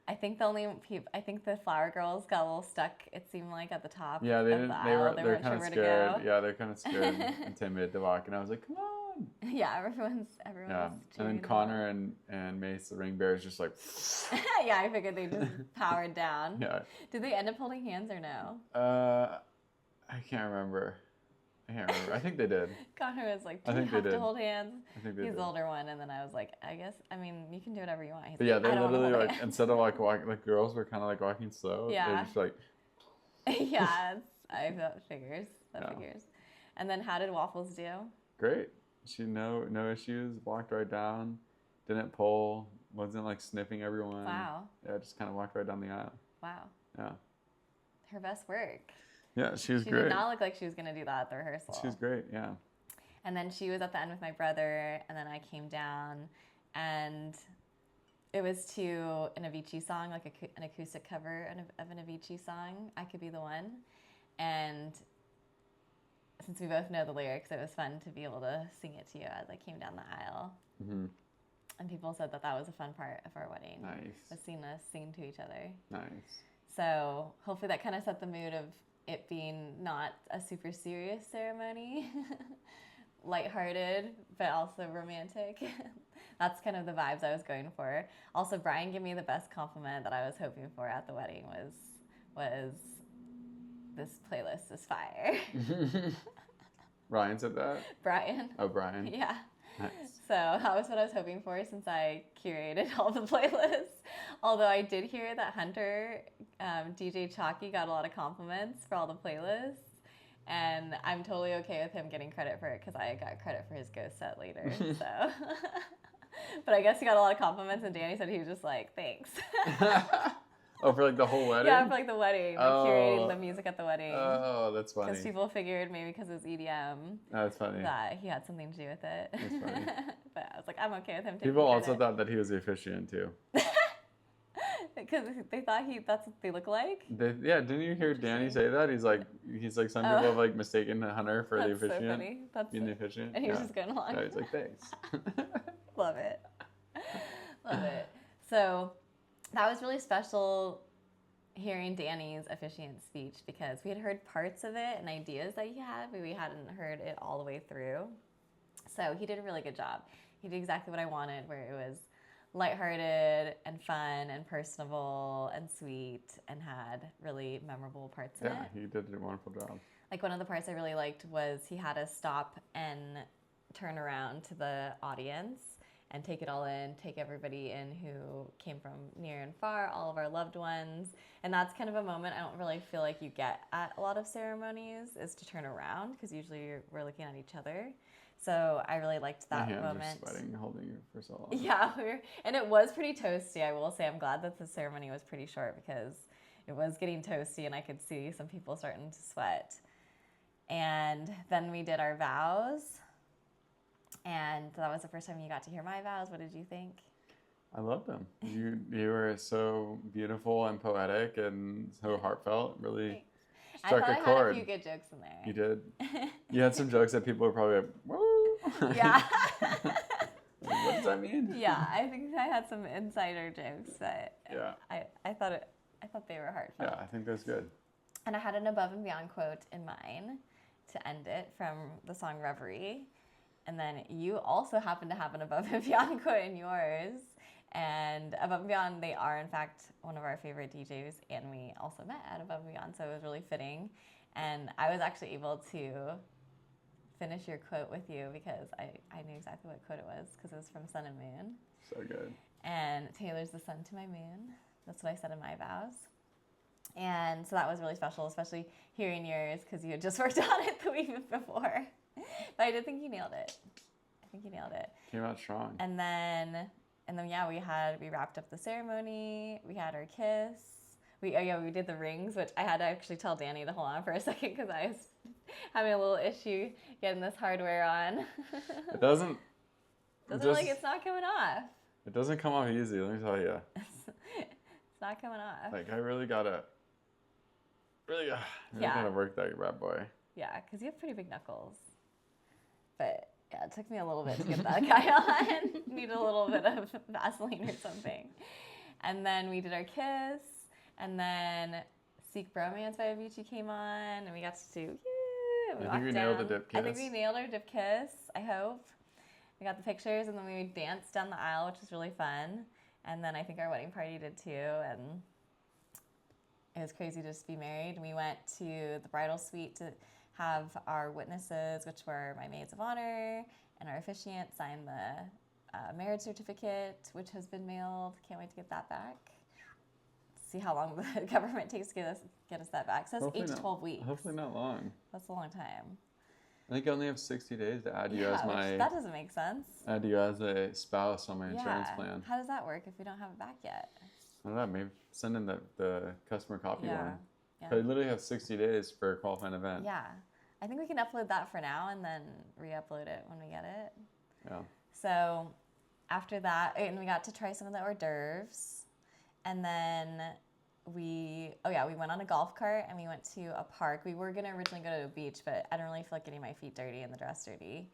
I think the flower girls got a little stuck. It seemed like at the top. Yeah, they of didn't. The They aisle. were. They They're weren't kind sure of where to scared. go. Yeah, they're kind of scared and timid to walk, and I was like, come on. Yeah, everyone's. Yeah, and then Connor and Mace, the ring bearers, just like. Yeah, I figured they just powered down. Yeah. Did they end up holding hands or no? I can't remember. I think they did. Connor was like, I do you think have they to did. hold hands? I think they He's did. the older one, and then I was like, I mean, you can do whatever you want. He's But yeah, like, they I don't wanna literally hold like hands. instead of like walking, like girls were kind of like walking slow. Yeah. They're just like. Yeah, that figures. That Yeah. figures. And then how did Waffles do? Great. She no issues. Walked right down. Didn't pull. Wasn't like sniffing everyone. Wow. Yeah, just kind of walked right down the aisle. Wow. Yeah. Her best work. Yeah, she was She great. did not look like she was going to do that at the rehearsal. She was great. Yeah. And then she was at the end with my brother, and then I came down, and it was to an Avicii song, like an acoustic cover of an Avicii song, I Could Be the One. And since we both know the lyrics, it was fun to be able to sing it to you as I came down the aisle. Mm-hmm. And people said that was a fun part of our wedding. Nice. Was seeing us sing to each other. Nice. So hopefully that kind of set the mood of it being not a super serious ceremony, lighthearted, but also romantic. That's kind of the vibes I was going for. Also, Brian gave me the best compliment that I was hoping for at the wedding was this playlist is fire. Ryan said that? Brian. Oh, Brian. Yeah. Nice. So that was what I was hoping for since I curated all the playlists. Although I did hear that Hunter, DJ Chalky, got a lot of compliments for all the playlists. And I'm totally okay with him getting credit for it because I got credit for his ghost set later. So, but I guess he got a lot of compliments, and Danny said he was just like, thanks. Oh, for like the whole wedding? Yeah, for like the wedding, like curating the music at the wedding. Oh, that's funny. Because people figured maybe because it was EDM That's funny. that he had something to do with it. That's funny. But I was like, I'm okay with him taking People credit. also thought that he was the officiant too. Because they thought that's what they look like. Didn't you hear Danny say that? He's like some people have like mistaken Hunter for the officiant. So funny. Being the officiant. And he was just going along. Yeah, he's like, thanks. Love it. Love it. So that was really special hearing Danny's officiant speech because we had heard parts of it and ideas that he had, but we hadn't heard it all the way through. So he did a really good job. He did exactly what I wanted, where it was lighthearted and fun and personable and sweet and had really memorable parts in it. Yeah, he did a wonderful job. Like one of the parts I really liked was he had us stop and turn around to the audience and take it all in, take everybody in who came from near and far, all of our loved ones. And that's kind of a moment I don't really feel like you get at a lot of ceremonies, is to turn around, because usually we're looking at each other. So I really liked that My hands moment. are sweating holding you for so long. Yeah, and it was pretty toasty, I will say. I'm glad that the ceremony was pretty short because it was getting toasty and I could see some people starting to sweat. And then we did our vows. And that was the first time you got to hear my vows. What did you think? I loved them. You were so beautiful and poetic and so heartfelt. Really struck a I thought I chord. had a few good jokes in there. You did. You had some jokes that people were probably like, whoa. Yeah. Like, what does that mean? Yeah, I think I had some insider jokes that Yeah. I thought they were heartfelt. Yeah, I think that's good. And I had an above and beyond quote in mind to end it from the song Reverie. And then you also happen to have an above and beyond quote in yours. And Above and Beyond, they are in fact one of our favorite DJs, and we also met at Above and Beyond, so it was really fitting. And I was actually able to finish your quote with you because I knew exactly what quote it was, because it was from Sun and Moon. So good. And Taylor's the sun to my moon. That's what I said in my vows. And so that was really special, especially hearing yours, because you had just worked on it the week before. But I did think you nailed it. I think you nailed it. Came out strong. And then And then we wrapped up the ceremony. We had our kiss. We did the rings, which I had to actually tell Danny to hold on for a second because I was having a little issue getting this hardware on. It doesn't. It's not coming off. It doesn't come off easy, let me tell you. It's not coming off. Like I really gotta work that bad boy. Yeah, because you have pretty big knuckles. But yeah, it took me a little bit to get that guy on. Need a little bit of Vaseline or something. And then we did our kiss, and then Seek Bromance by Avicii came on, and we got to do, I think we nailed the dip kiss. I think we nailed our dip kiss, I hope. We got the pictures, and then we danced down the aisle, which was really fun. And then I think our wedding party did too, and it was crazy to just be married. We went to the bridal suite to have our witnesses, which were my maids of honor, and our officiant sign the marriage certificate, which has been mailed. Can't wait to get that back. See how long the government takes to get us that back. So that's 8 to 12 weeks. Hopefully not long. That's a long time. I think I only have 60 days to add you as that doesn't make sense. Add you as a spouse on my insurance plan. How does that work if we don't have it back yet? I don't know, maybe send in the customer copy one. Yeah. But I literally have 60 days for a qualifying event. Yeah. I think we can upload that for now and then re-upload it when we get it. Yeah. So after that, and we got to try some of the hors d'oeuvres. And then we went on a golf cart and we went to a park. We were going to originally go to a beach, but I don't really feel like getting my feet dirty and the dress dirty.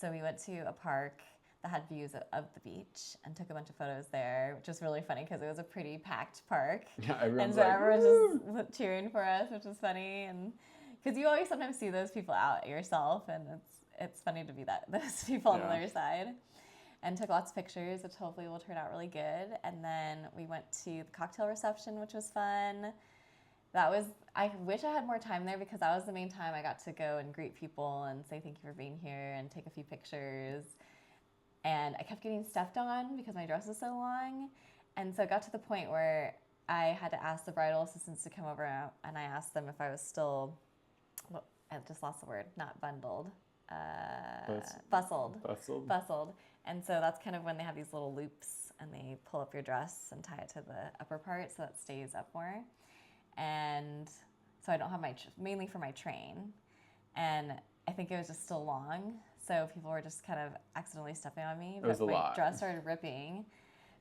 So we went to a park that had views of the beach and took a bunch of photos there, which was really funny because it was a pretty packed park. Yeah, everyone's just cheering for us, which was funny. And because you always sometimes see those people out yourself, and it's funny to be those people on the other side. And took lots of pictures, which hopefully will turn out really good. And then we went to the cocktail reception, which was fun. I wish I had more time there because that was the main time I got to go and greet people and say thank you for being here and take a few pictures. And I kept getting stepped on because my dress is so long. And so it got to the point where I had to ask the bridal assistants to come over, and I asked them if I was still, I just lost the word, not bundled, bustled. Bustled. And so that's kind of when they have these little loops and they pull up your dress and tie it to the upper part so that stays up more. And so I don't have mainly for my train. And I think it was just still long. So people were just kind of accidentally stepping on me. But my dress started ripping.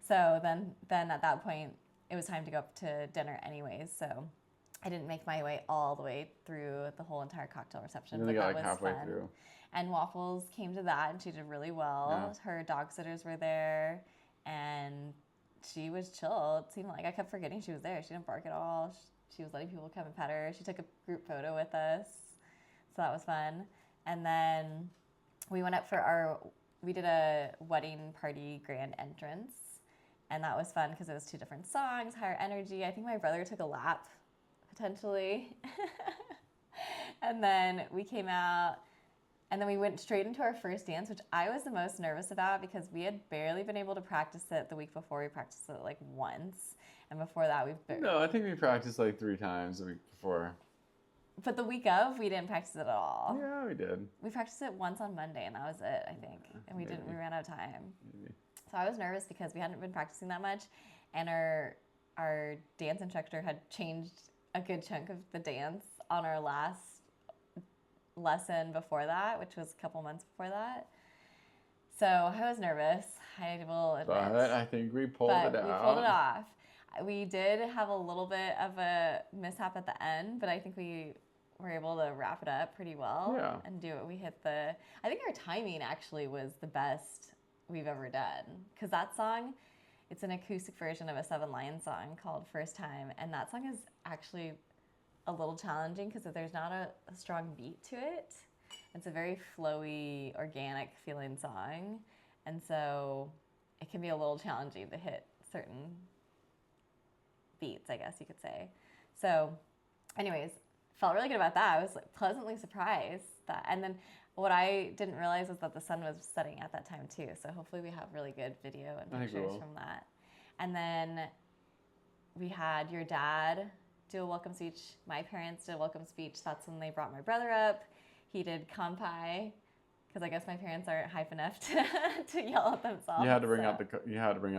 So then at that point, it was time to go up to dinner anyways. So I didn't make my way all the way through the whole entire cocktail reception. You only got like halfway through. And Waffles came to that, and she did really well. Yeah. Her dog sitters were there, and she was chill. It seemed like I kept forgetting she was there. She didn't bark at all. She was letting people come and pet her. She took a group photo with us, so that was fun. And then we went up we did a wedding party grand entrance, and that was fun because it was 2 different songs, higher energy. I think my brother took a lap, potentially. And then we came out. And then we went straight into our first dance, which I was the most nervous about because we had barely been able to practice it the week before. We practiced it like once. And before that, No, I think we practiced like 3 times the week before. But the week of, we didn't practice it at all. Yeah, we did. We practiced it once on Monday, and that was it, I think. And we ran out of time. Maybe. So I was nervous because we hadn't been practicing that much. And our dance instructor had changed a good chunk of the dance on our last lesson before that, which was a couple months before that. So I was nervous, I will admit. But I think we pulled it out. We pulled it off. We did have a little bit of a mishap at the end, but I think we were able to wrap it up pretty well and do it. We hit I think our timing actually was the best we've ever done. Because that song, it's an acoustic version of a 7 Lions song called First Time. And that song is actually a little challenging because there's not a strong beat to it. It's a very flowy, organic feeling song. And so it can be a little challenging to hit certain beats, I guess you could say. So anyways, felt really good about that. I was pleasantly surprised that. And then what I didn't realize was that the sun was setting at that time too. So hopefully we have really good video and pictures from that. And then we had your dad do a welcome speech. My parents did a welcome speech. That's when they brought my brother up. He did kanpai because I guess my parents aren't hype enough to yell at themselves. You had to bring out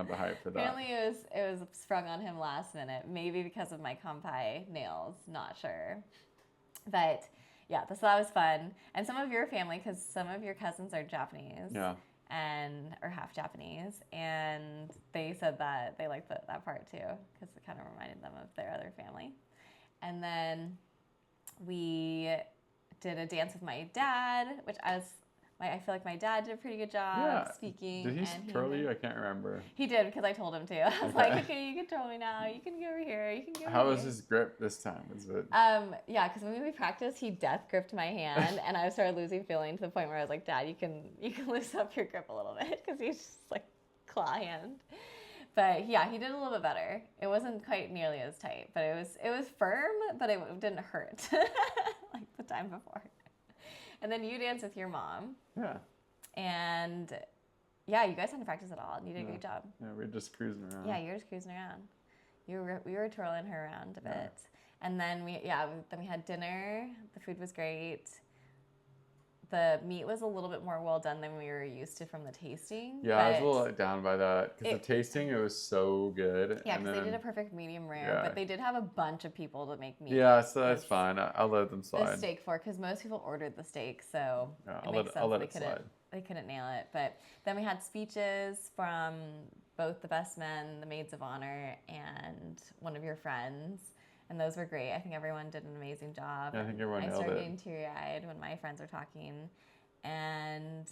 the hype for that. Apparently it was sprung on him last minute, maybe because of my kampai nails, not sure. But yeah, so that was fun. And some of your family, because some of your cousins are Japanese. Yeah. Or half Japanese, and they said that they liked that part too, because it kind of reminded them of their other family. And then we did a dance with my dad, which I feel like my dad did a pretty good job speaking. Did he twirl you? I can't remember. He did, because I told him to. I was like, okay, you can twirl me now. You can go over here. You can go over How here. was his grip this time? Was it? Yeah, because when we practiced, he death gripped my hand, and I started losing feeling to the point where I was like, Dad, you can loosen up your grip a little bit, because he's just like claw hand. But yeah, he did a little bit better. It wasn't quite nearly as tight, but it was firm, but it didn't hurt like the time before. And then you danced with your mom. Yeah. And yeah, you guys hadn't practiced at all, and you did a great job. Yeah, we were just cruising around. Yeah, you were just cruising around. We were twirling her around a bit. And then we had dinner. The food was great. The meat was a little bit more well done than we were used to from the tasting. Yeah, I was a little let down by that, because the tasting, it was so good. Yeah, because they did a perfect medium rare, but they did have a bunch of people to make meat. Yeah, so that's fine. I'll let them slide. The steak for, because most people ordered the steak, so I'll let it slide. They couldn't nail it. But then we had speeches from both the best men, the maids of honor, and one of your friends. And those were great. I think everyone did an amazing job. Yeah, I think everyone nailed it. I started getting teary-eyed when my friends were talking. And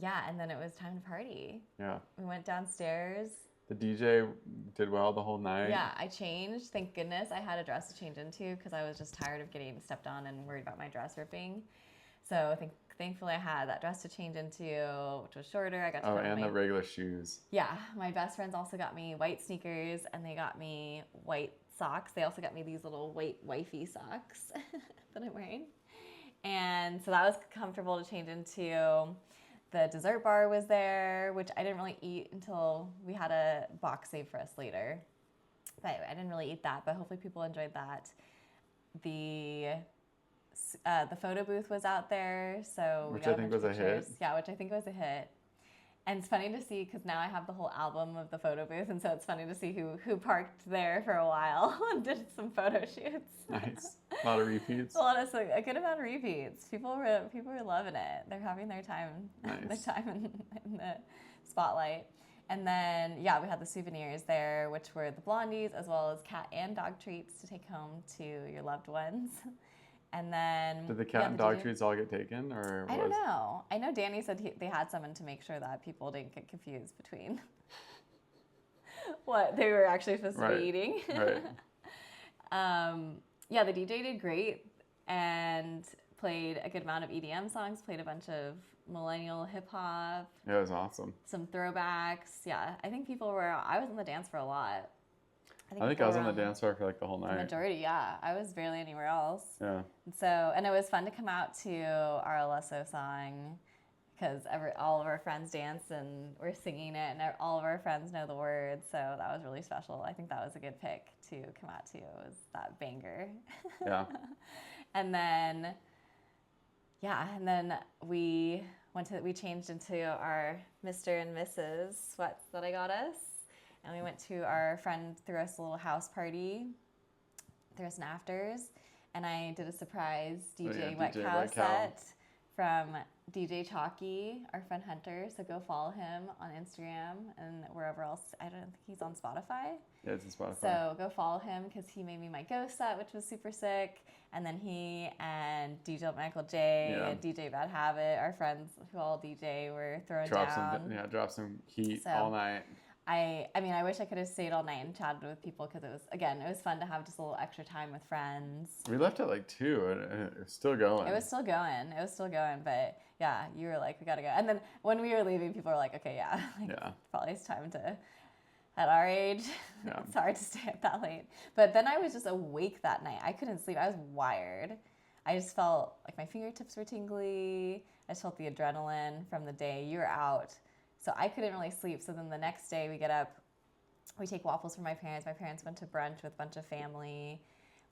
yeah, and then it was time to party. Yeah. We went downstairs. The DJ did well the whole night. Yeah, I changed. Thank goodness I had a dress to change into, because I was just tired of getting stepped on and worried about my dress ripping. So thankfully I had that dress to change into, which was shorter. I got to and the regular shoes. Yeah, my best friends also got me white sneakers, and they got me white socks. They also got me these little white wifey socks that I'm wearing. And so that was comfortable to change into. The dessert bar was there, which I didn't really eat until we had a box saved for us later. But I didn't really eat that, but hopefully people enjoyed that. The photo booth was out there, so which I think was a hit. Yeah, which I think was a hit. And it's funny to see, because now I have the whole album of the photo booth, and so it's funny to see who parked there for a while and did some photo shoots. Nice. A lot of repeats. A good amount of repeats. People were loving it. They're having their time, nice. in the spotlight. And then, yeah, we had the souvenirs there, which were the blondies, as well as cat and dog treats to take home to your loved ones. And then... Did the cat and dog treats all get taken, or I don't know. I know Danny said they had someone to make sure that people didn't get confused between what they were actually supposed to be eating. Right. Yeah, the DJ did great and played a good amount of EDM songs, played a bunch of millennial hip-hop. Yeah, it was awesome. Some throwbacks. Yeah, I think I was on the dance for a lot. I think I was on the dance floor for like the whole night. The majority, yeah. I was barely anywhere else. Yeah. And it was fun to come out to our Alesso song, because all of our friends dance and we're singing it, and all of our friends know the words. So that was really special. I think that was a good pick to come out to. It was that banger. Yeah. And then we changed into our Mr. and Mrs. sweats that I got us. And we went to our friend, threw us a little house party, threw us an afters, and I did a surprise DJ Wet Cow set from DJ Chalky, our friend Hunter. So go follow him on Instagram and wherever else. I don't think he's on Spotify. Yeah, it's on Spotify. So go follow him, because he made me my ghost set, which was super sick. And then he and DJ Michael J and DJ Bad Habit, our friends who all DJ, were throwing down. Drop some heat all night. I mean, I wish I could have stayed all night and chatted with people, because it was fun to have just a little extra time with friends. We left at like 2, and it was still going. It was still going, but yeah, you were like, we gotta go. And then when we were leaving, people were like, okay, yeah, probably it's time to, at our age, it's hard to stay up that late. But then I was just awake that night. I couldn't sleep. I was wired. I just felt like my fingertips were tingly. I just felt the adrenaline from the day. You were out. So I couldn't really sleep. So then the next day we get up, we take Waffles for my parents. My parents went to brunch with a bunch of family.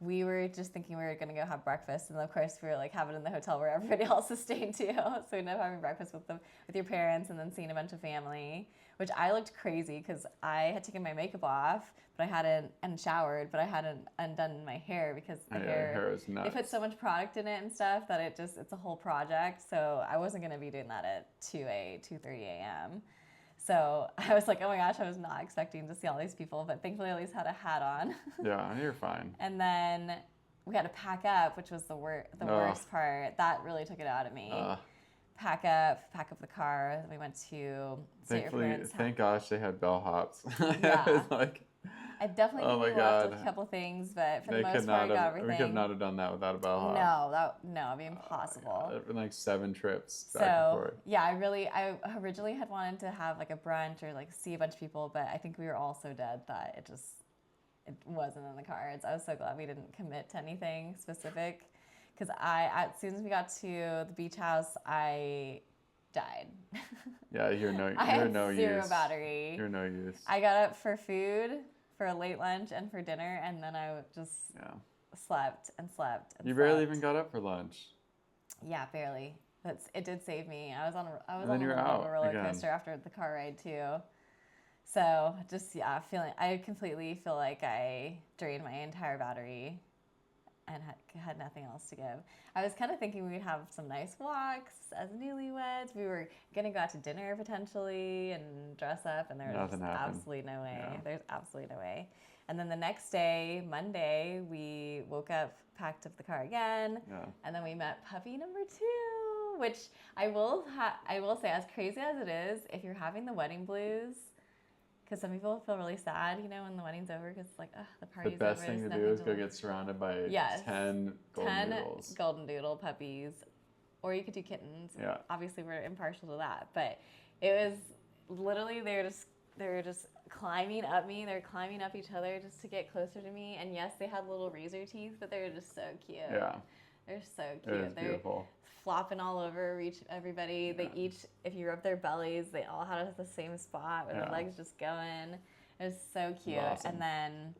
we were just thinking we were going to go have breakfast. And of course, we were like having it in the hotel where everybody else is staying too. So we ended up having breakfast with them, with your parents, and then seeing a bunch of family, which I looked crazy because I had taken my makeup off, but I hadn't, and showered, but I hadn't undone my hair because the hair is nuts. they put so much product in it and stuff that it's a whole project. So I wasn't going to be doing that at 2:30 a.m. So I was like, oh my gosh, I was not expecting to see all these people, but thankfully I at least had a hat on. Yeah, you're fine. And then we had to pack up, which was the worst part. That really took it out of me. Pack up the car. Then we went to thankfully, thank gosh they had bellhops. Yeah. Like, I definitely left with a couple things, but for the most part, I got everything. We could not have done that without a bellhop. No, it'd be impossible. It'd been like 7 trips back and forth. Yeah, I originally had wanted to have like a brunch or like see a bunch of people, but I think we were all so dead that it wasn't in the cards. I was so glad we didn't commit to anything specific, because as soon as we got to the beach house, I died. Yeah, you're no zero use. Battery. You're no use. I got up for food, for a late lunch, and for dinner, and then I just slept and slept. You barely even got up for lunch. Yeah, barely. It did save me. I was on a roller coaster after the car ride too. So just I completely feel like I drained my entire battery and had nothing else to give. I was kind of thinking we'd have some nice walks as newlyweds. We were gonna go out to dinner potentially and dress up, and there's absolutely no way. Yeah. There's absolutely no way. And then the next day, Monday, we woke up, packed up the car again, and then we met puppy number 2, which I will say, as crazy as it is, if you're having the wedding blues, because some people feel really sad, when the wedding's over, because it's like, the party's over. The best thing to do is go get surrounded by 10 golden doodles. 10 golden doodle puppies. Or you could do kittens. Yeah. Obviously, we're impartial to that. But it was literally, they were just climbing up me. They're climbing up each other just to get closer to me. And yes, they had little razor teeth, but they were just so cute. Yeah. They're so cute. They're beautiful. Flopping all over everybody. They each, if you rub their bellies, they all had us at the same spot with their legs just going. It was so cute. Awesome. And then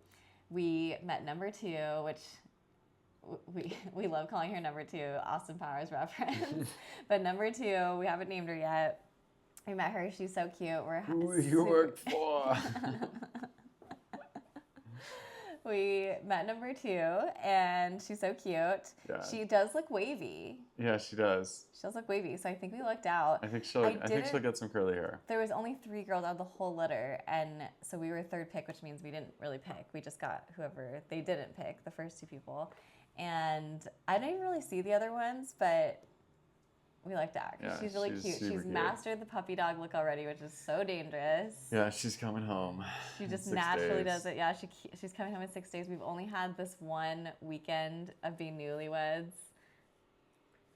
we met number 2, which we love calling her number 2, Austin Powers reference. But number 2, we haven't named her yet. We met her. She's so cute. Who you work for? We met number 2, and she's so cute. Yeah. She does look wavy. Yeah, she does. She does look wavy, so I think we lucked out. I think she'll get some curly hair. There was only 3 girls out of the whole litter, and so we were third pick, which means we didn't really pick. We just got whoever they didn't pick, the first 2 people. And I didn't even really see the other ones, but we liked that. Yeah, she's really cute. She's cute. Mastered the puppy dog look already, which is so dangerous. Yeah, she's coming home. She just naturally does it. Yeah, she's coming home in 6 days. We've only had this one weekend of being newlyweds,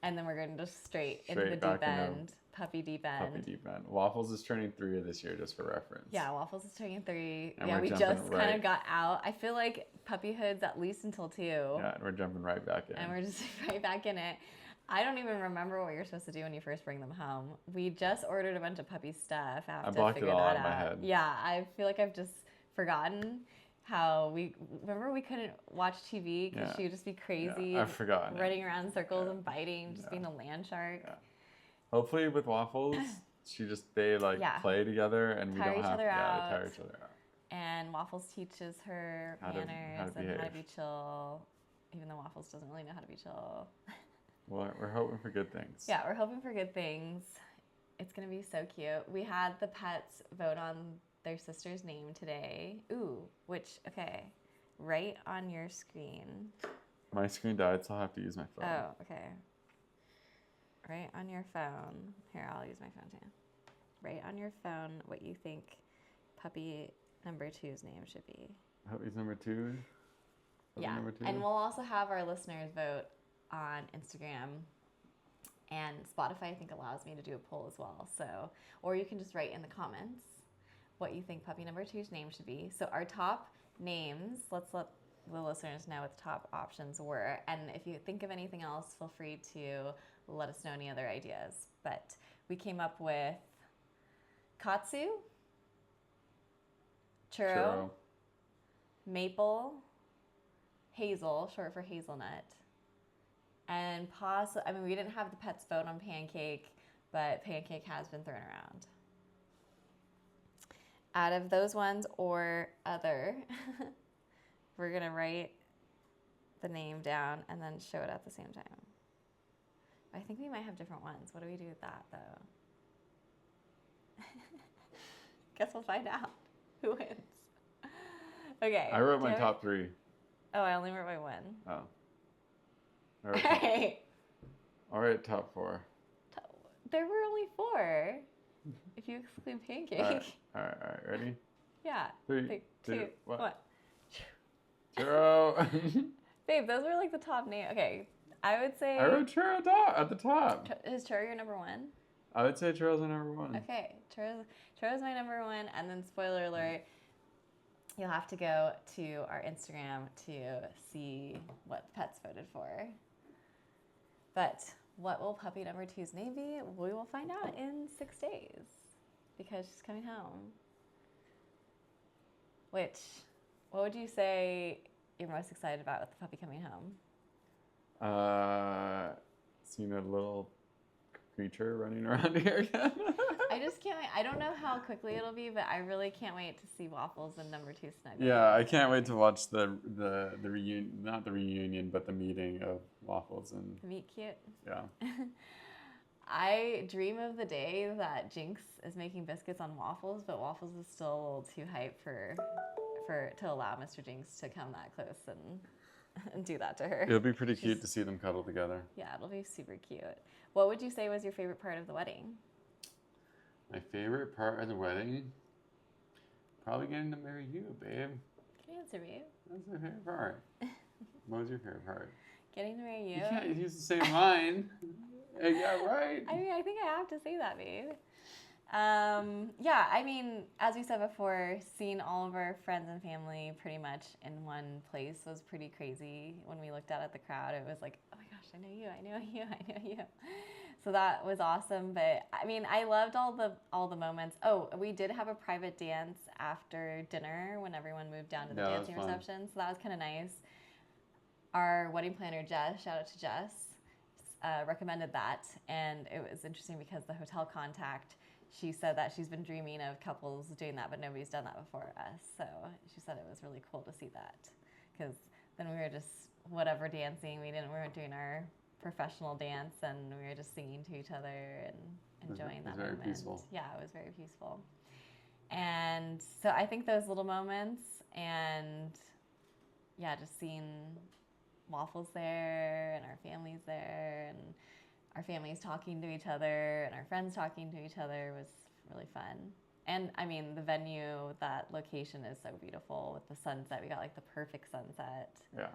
and then we're going to just straight into the deep end. Puppy deep end. Waffles is turning 3 this year, just for reference. Yeah, Waffles is turning 3. And yeah, we just kind of got out. I feel like puppyhood's at least until 2. Yeah, and we're jumping right back in. And we're just right back in it. I don't even remember what you're supposed to do when you first bring them home. We just ordered a bunch of puppy stuff. I blocked it all out of my head. Yeah, I feel like I've just forgotten how we couldn't watch TV because she would just be crazy. Yeah, I've forgotten. Running around in circles and biting, just being a land shark. Yeah. Hopefully with Waffles, they play together and we don't have to tire each other out. And Waffles teaches her manners and how to be chill, even though Waffles doesn't really know how to be chill. Well, we're hoping for good things. Yeah, we're hoping for good things. It's going to be so cute. We had the pets vote on their sister's name today. Ooh, right on your screen. My screen died, so I'll have to use my phone. Oh, okay. Right on your phone. Here, I'll use my phone too. Right on your phone, what you think puppy number 2's name should be. Puppy's number 2? Yeah, number 2? And we'll also have our listeners vote on Instagram, and Spotify I think allows me to do a poll as well. So, or you can just write in the comments what you think puppy number 2's name should be. So our top names, let's let the listeners know what the top options were, and if you think of anything else, feel free to let us know any other ideas. But we came up with Katsu, Churro, Maple, Hazel, short for hazelnut. And I mean, we didn't have the pets vote on Pancake, but Pancake has been thrown around. Out of those ones or other, we're going to write the name down and then show it at the same time. I think we might have different ones. What do we do with that, though? Guess we'll find out who wins. Okay. I wrote my top 3. Oh, I only wrote my 1. Oh. All right, top 4. There were only 4, if you exclude Pancake. All right. Ready? Yeah. 3, 2, 1. 1. Churro. Babe, those were like the top name. Okay, I would say... I wrote churro at the top. Is churro your number 1? I would say churro's my number 1. Okay, churro's my number 1, and then spoiler alert, you'll have to go to our Instagram to see what pets voted for. But what will puppy number 2's name be? We will find out in 6 days because she's coming home. What would you say you're most excited about with the puppy coming home? Seeing a little creature running around here again. I just can't wait. I don't know how quickly it'll be, but I really can't wait to see Waffles and number 2 snuggle. Yeah, I can't wait to watch the reunion, not the reunion, but the meeting of Waffles and The meet cute. Yeah. I dream of the day that Jinx is making biscuits on Waffles, but Waffles is still a little too hype to allow Mr. Jinx to come that close and do that to her. It'll be pretty cute to see them cuddle together. Yeah, it'll be super cute. What would you say was your favorite part of the wedding? My favorite part of the wedding? Probably getting to marry you, babe. Can you answer me? That's my favorite part. What was your favorite part? Getting to marry you? You can't use the same line. Yeah, right. I mean, I think I have to say that, babe. Yeah, I mean, as we said before, seeing all of our friends and family pretty much in one place was pretty crazy. When we looked out at the crowd, it was like, oh my gosh, I know you, I know you, I know you. So that was awesome. But I mean, I loved all the moments. Oh, we did have a private dance after dinner when everyone moved down to the dancing reception. So that was kind of nice. Our wedding planner, Jess, shout out to Jess, recommended that. And it was interesting because the hotel contact, she said that she's been dreaming of couples doing that, but nobody's done that before us. So she said it was really cool to see that, because then we were just whatever dancing. We weren't doing our professional dance, and we were just singing to each other and enjoying that moment. Very peaceful. Yeah, it was very peaceful. And so I think those little moments, and yeah, just seeing Waffles there and our families there and our families talking to each other and our friends talking to each other was really fun. And I mean, the venue, that location is so beautiful with the sunset. We got like the perfect sunset. Yeah.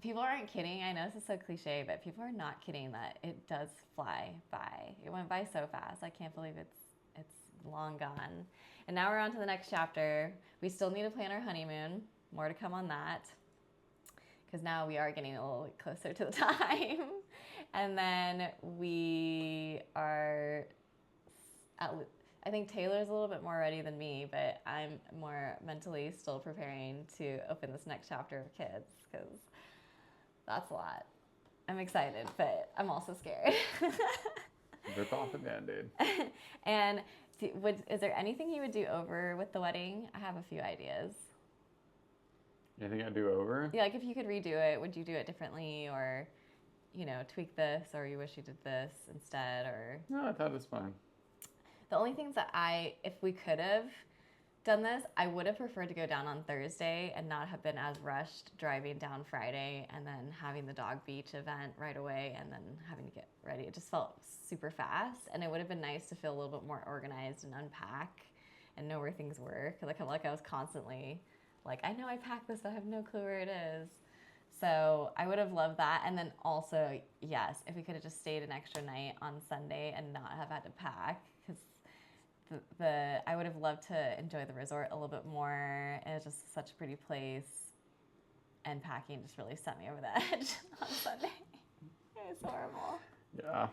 People aren't kidding. I know this is so cliche, but people are not kidding that it does fly by. It went by so fast. I can't believe it's long gone. And now we're on to the next chapter. We still need to plan our honeymoon. More to come on that, because now we are getting a little closer to the time. And then we are, I think Taylor's a little bit more ready than me, but I'm more mentally still preparing to open this next chapter of kids, because that's a lot. I'm excited, but I'm also scared. Rip off the Band-Aid. And is there anything you would do over with the wedding? I have a few ideas. Anything I'd do over? Yeah, like if you could redo it, would you do it differently, or tweak this, or you wish you did this instead, or... No, I thought it was fine. The only things that if we could have done this, I would have preferred to go down on Thursday and not have been as rushed driving down Friday and then having the dog beach event right away and then having to get ready. It just felt super fast, and it would have been nice to feel a little bit more organized and unpack and know where things were. Because I was constantly like, I know I packed this, but I have no clue where it is. So I would have loved that. And then also, yes, if we could have just stayed an extra night on Sunday and not have had to pack, because I would have loved to enjoy the resort a little bit more. It was just such a pretty place, and packing just really sent me over the edge on Sunday. It was horrible. Yeah.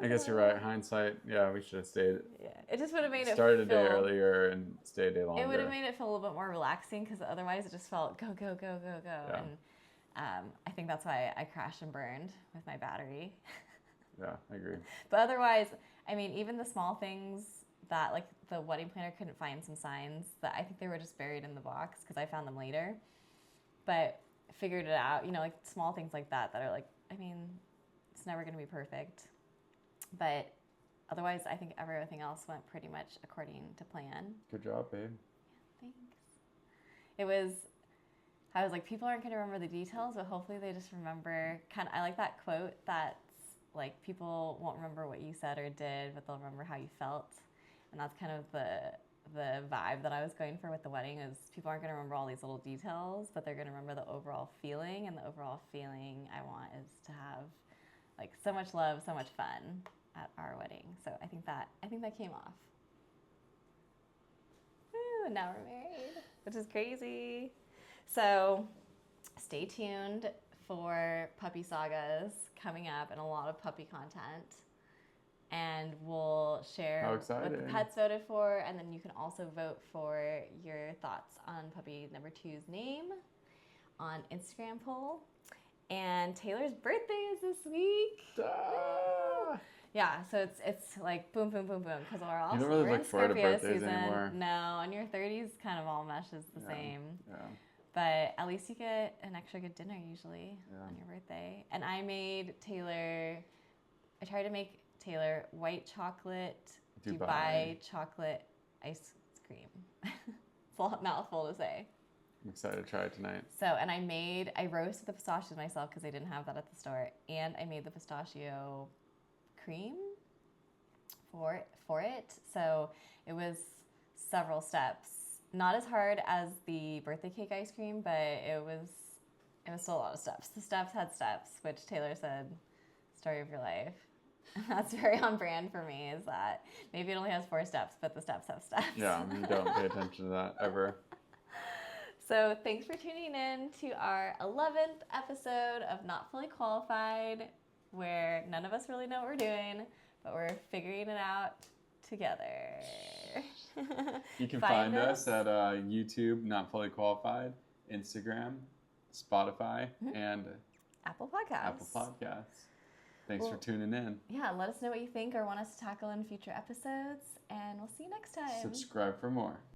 I guess you're right. Hindsight, yeah, we should have stayed. Yeah, it just would have made it Started a day feel, earlier and stayed a day longer. It would have made it feel a little bit more relaxing because otherwise it just felt go, go, go, go, go. Yeah. And I think that's why I crashed and burned with my battery. Yeah, I agree. But otherwise, I mean, even the small things that, like, the wedding planner couldn't find some signs that I think they were just buried in the box because I found them later. But figured it out, you know, like small things like that are like, I mean, it's never going to be perfect. But otherwise, I think everything else went pretty much according to plan. Good job, babe. Thanks. I was like, people aren't going to remember the details, but hopefully they just remember I like that quote that's like, people won't remember what you said or did, but they'll remember how you felt. And that's kind of the vibe that I was going for with the wedding is people aren't going to remember all these little details, but they're going to remember the overall feeling. And the overall feeling I want is to have like so much love, so much fun at our wedding. So I think that came off. Woo, and now we're married, which is crazy. So stay tuned for puppy sagas coming up and a lot of puppy content. And we'll share what the pets voted for, and then you can also vote for your thoughts on puppy number 2's name on Instagram poll. And Taylor's birthday is this week. Yeah, so it's like boom, boom, boom, boom, because You don't really we're look in forward to Scorpio birthdays season. anymore. No, and your 30s kind of all meshes the same. Yeah. But at least you get an extra good dinner usually on your birthday. And I tried to make Taylor white chocolate Dubai chocolate ice cream. It's a mouthful to say. I'm excited to try it tonight. So, and I roasted the pistachios myself because I didn't have that at the store, and I made the pistachio cream for it. So it was several steps. Not as hard as the birthday cake ice cream, but it was still a lot of steps. The steps had steps, which Taylor said, story of your life. That's very on brand for me, is that maybe it only has 4 steps, but the steps have steps. Yeah, you don't pay attention to that ever. So thanks for tuning in to our 11th episode of Not Fully Qualified, where none of us really know what we're doing, but we're figuring it out together. You can find us at YouTube, Not Fully Qualified, Instagram, Spotify, and Apple Podcasts. Thanks for tuning in. Yeah, let us know what you think or want us to tackle in future episodes, and we'll see you next time. Subscribe for more.